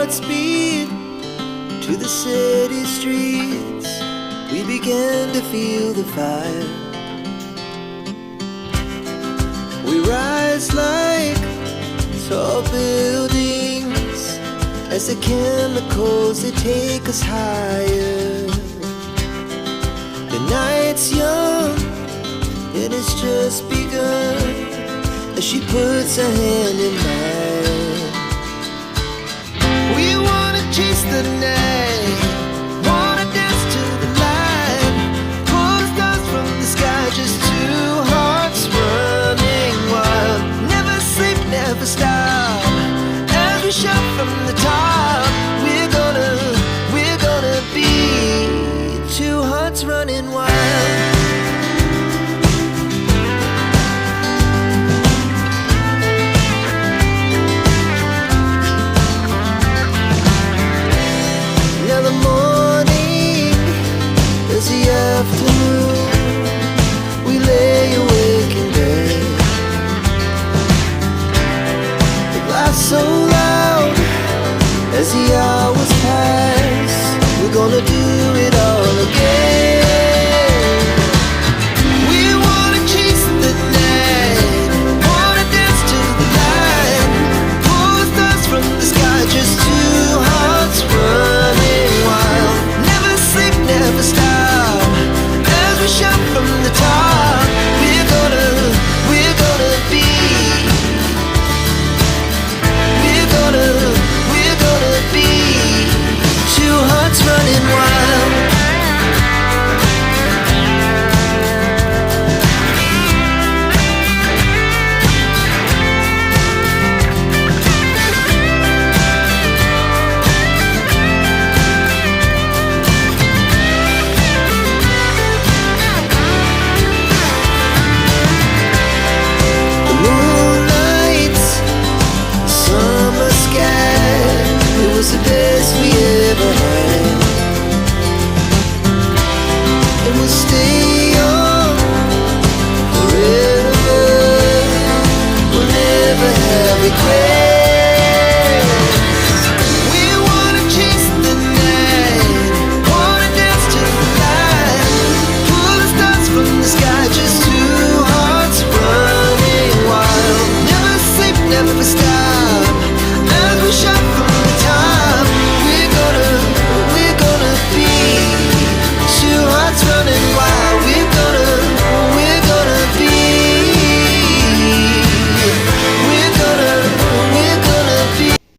Godspeed to the city streets. We began to feel the fire. We rise like tall buildings as the chemicals, they take us higher. The night's young and it's just begun as she puts her hand in mine. We wanna chase the night, wanna dance to the light, pull the stars from the sky, just two hearts running wild. Never sleep, never stop, as we shout from the top. We're gonna be two hearts running wild. Now the morning is the afternoon. We lay awake in bed, the glass so loud as the hour